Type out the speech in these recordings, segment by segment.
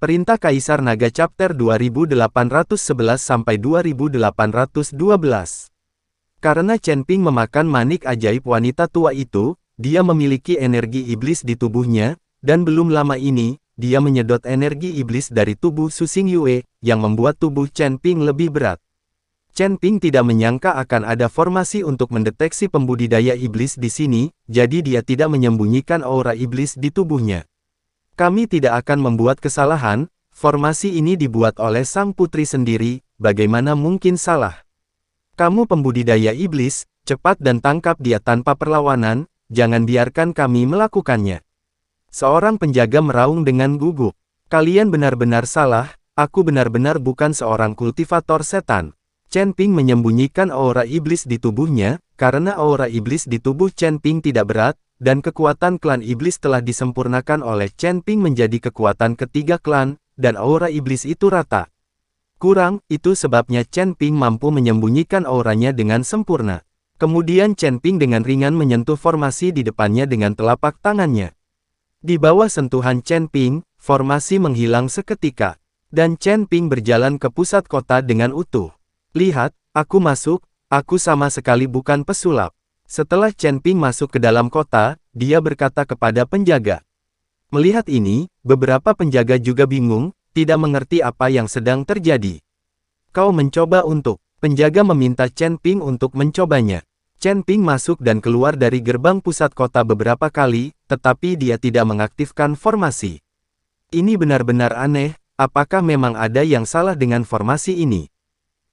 Perintah Kaisar Naga Chapter 2811-2812. Karena Chen Ping memakan manik ajaib wanita tua itu, dia memiliki energi iblis di tubuhnya, dan belum lama ini, dia menyedot energi iblis dari tubuh Su Xingyue, yang membuat tubuh Chen Ping lebih berat. Chen Ping tidak menyangka akan ada formasi untuk mendeteksi pembudidaya iblis di sini, jadi dia tidak menyembunyikan aura iblis di tubuhnya. Kami tidak akan membuat kesalahan, formasi ini dibuat oleh sang putri sendiri, bagaimana mungkin salah? Kamu pembudidaya iblis, cepat dan tangkap dia tanpa perlawanan, jangan biarkan kami melakukannya. Seorang penjaga meraung dengan gugup. Kalian benar-benar salah, aku benar-benar bukan seorang kultivator setan. Chen Ping menyembunyikan aura iblis di tubuhnya, karena aura iblis di tubuh Chen Ping tidak berat, dan kekuatan klan iblis telah disempurnakan oleh Chen Ping menjadi kekuatan ketiga klan, dan aura iblis itu rata. Itu sebabnya Chen Ping mampu menyembunyikan auranya dengan sempurna. Kemudian Chen Ping dengan ringan menyentuh formasi di depannya dengan telapak tangannya. Di bawah sentuhan Chen Ping, formasi menghilang seketika, dan Chen Ping berjalan ke pusat kota dengan utuh. Lihat, aku masuk, aku sama sekali bukan pesulap. Setelah Chen Ping masuk ke dalam kota, dia berkata kepada penjaga. Melihat ini, beberapa penjaga juga bingung, tidak mengerti apa yang sedang terjadi. Kau mencoba untuk, penjaga meminta Chen Ping untuk mencobanya. Chen Ping masuk dan keluar dari gerbang pusat kota beberapa kali, tetapi dia tidak mengaktifkan formasi. Ini benar-benar aneh, apakah memang ada yang salah dengan formasi ini?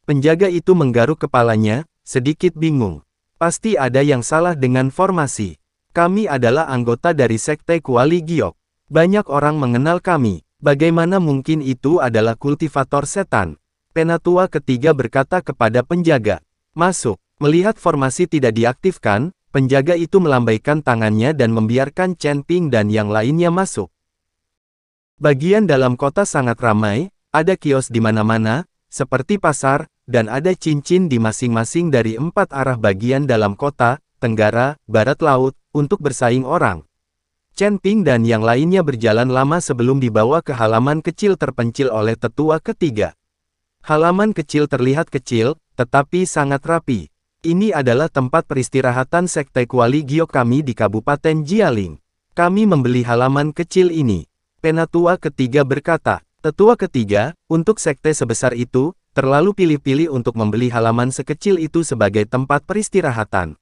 Penjaga itu menggaruk kepalanya, sedikit bingung. Pasti ada yang salah dengan formasi. Kami adalah anggota dari Sekte Kuali Giok. Banyak orang mengenal kami. Bagaimana mungkin itu adalah kultivator setan? Penatua ketiga berkata kepada penjaga. Masuk. Melihat formasi tidak diaktifkan, penjaga itu melambaikan tangannya dan membiarkan Chen Ping dan yang lainnya masuk. Bagian dalam kota sangat ramai, ada kios di mana-mana, seperti pasar, dan ada cincin di masing-masing dari 4 arah bagian dalam kota, tenggara, barat laut, untuk bersaing orang. Chen Ping dan yang lainnya berjalan lama sebelum dibawa ke halaman kecil terpencil oleh tetua ketiga. Halaman kecil terlihat kecil, tetapi sangat rapi. Ini adalah tempat peristirahatan Sekte Kuali Giok kami di Kabupaten Jialing. Kami membeli halaman kecil ini. Penatua ketiga berkata, tetua ketiga, untuk sekte sebesar itu, terlalu pilih-pilih untuk membeli halaman sekecil itu sebagai tempat peristirahatan.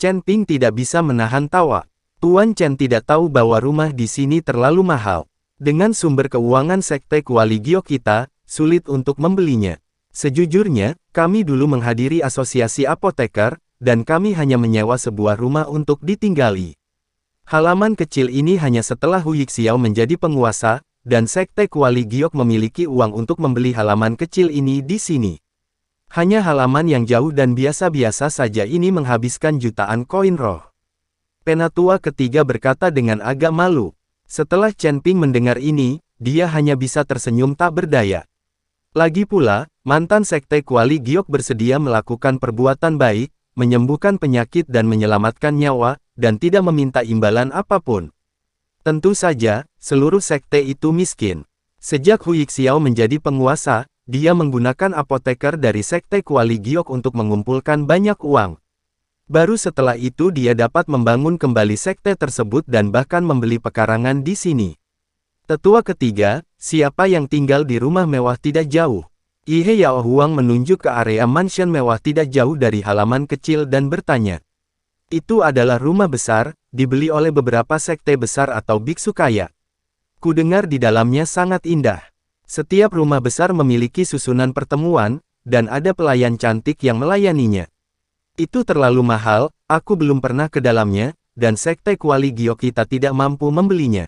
Chen Ping tidak bisa menahan tawa. Tuan Chen tidak tahu bahwa rumah di sini terlalu mahal. Dengan sumber keuangan Sekte Kuali Giok kita, sulit untuk membelinya. Sejujurnya, kami dulu menghadiri asosiasi apoteker, dan kami hanya menyewa sebuah rumah untuk ditinggali. Halaman kecil ini hanya setelah Hu Yixiao menjadi penguasa, dan Sekte Kuali Giok memiliki uang untuk membeli halaman kecil ini di sini. Hanya halaman yang jauh dan biasa-biasa saja ini menghabiskan jutaan koin roh. Penatua ketiga berkata dengan agak malu. Setelah Chen Ping mendengar ini, dia hanya bisa tersenyum tak berdaya. Lagi pula, mantan Sekte Kuali Giok bersedia melakukan perbuatan baik, menyembuhkan penyakit dan menyelamatkan nyawa, dan tidak meminta imbalan apapun. Tentu saja, seluruh sekte itu miskin. Sejak Hu Yixiao menjadi penguasa, dia menggunakan apoteker dari Sekte Kuali Giok untuk mengumpulkan banyak uang. Baru setelah itu dia dapat membangun kembali sekte tersebut dan bahkan membeli pekarangan di sini. Tetua ketiga, siapa yang tinggal di rumah mewah tidak jauh? Ihe Yao Huang menunjuk ke area mansion mewah tidak jauh dari halaman kecil dan bertanya. Itu adalah rumah besar, dibeli oleh beberapa sekte besar atau biksu kaya. Kudengar di dalamnya sangat indah. Setiap rumah besar memiliki susunan pertemuan, dan ada pelayan cantik yang melayaninya. Itu terlalu mahal, aku belum pernah ke dalamnya, dan Sekte Kuali Giok kita tidak mampu membelinya.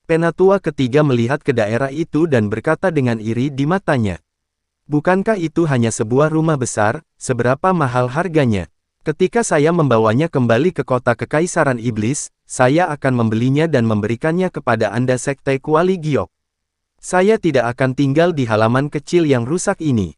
Penatua ketiga melihat ke daerah itu dan berkata dengan iri di matanya. Bukankah itu hanya sebuah rumah besar, seberapa mahal harganya? Ketika saya membawanya kembali ke kota Kekaisaran Iblis, saya akan membelinya dan memberikannya kepada Anda Sekte Kuali Giok. Saya tidak akan tinggal di halaman kecil yang rusak ini.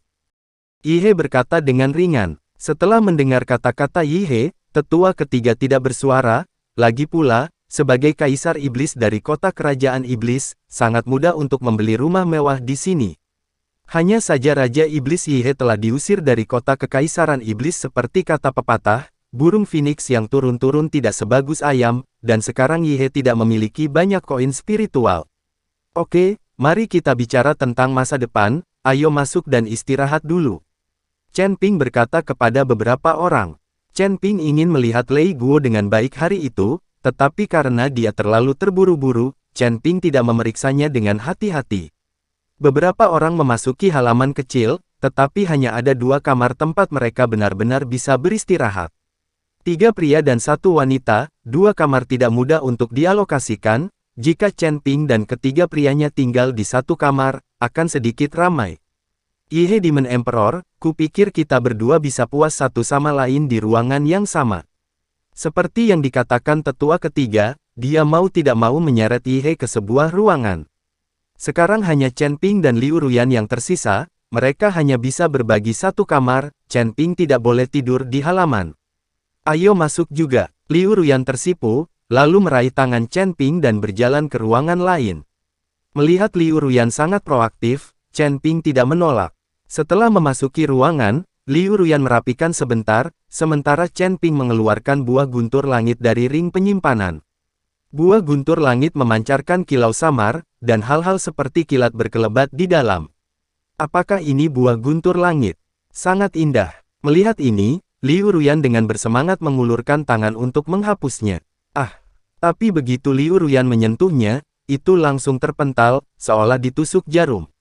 Yihe berkata dengan ringan. Setelah mendengar kata-kata Yihe, tetua ketiga tidak bersuara, lagi pula, sebagai Kaisar Iblis dari kota kerajaan iblis, sangat mudah untuk membeli rumah mewah di sini. Hanya saja Raja Iblis Yihe telah diusir dari kota kekaisaran iblis seperti kata pepatah, burung phoenix yang turun-turun tidak sebagus ayam, dan sekarang Yihe tidak memiliki banyak koin spiritual. Oke, mari kita bicara tentang masa depan, ayo masuk dan istirahat dulu. Chen Ping berkata kepada beberapa orang. Chen Ping ingin melihat Lei Guo dengan baik hari itu, tetapi karena dia terlalu terburu-buru, Chen Ping tidak memeriksanya dengan hati-hati. Beberapa orang memasuki halaman kecil, tetapi hanya ada 2 kamar tempat mereka benar-benar bisa beristirahat. 3 pria dan 1 wanita, 2 kamar tidak mudah untuk dialokasikan, jika Chen Ping dan ketiga prianya tinggal di 1 kamar, akan sedikit ramai. Yihe Demon Emperor, kupikir kita berdua bisa puas satu sama lain di ruangan yang sama. Seperti yang dikatakan tetua ketiga, dia mau tidak mau menyeret Yihe ke sebuah ruangan. Sekarang hanya Chen Ping dan Liu Ruyan yang tersisa, mereka hanya bisa berbagi 1 kamar, Chen Ping tidak boleh tidur di halaman. Ayo masuk juga, Liu Ruyan tersipu, lalu meraih tangan Chen Ping dan berjalan ke ruangan lain. Melihat Liu Ruyan sangat proaktif, Chen Ping tidak menolak. Setelah memasuki ruangan, Liu Ruyan merapikan sebentar, sementara Chen Ping mengeluarkan buah guntur langit dari ring penyimpanan. Buah guntur langit memancarkan kilau samar, dan hal-hal seperti kilat berkelebat di dalam. Apakah ini buah guntur langit? Sangat indah. Melihat ini, Liu Ruyan dengan bersemangat mengulurkan tangan untuk menghapusnya. Tapi begitu Liu Ruyan menyentuhnya, itu langsung terpental, seolah ditusuk jarum.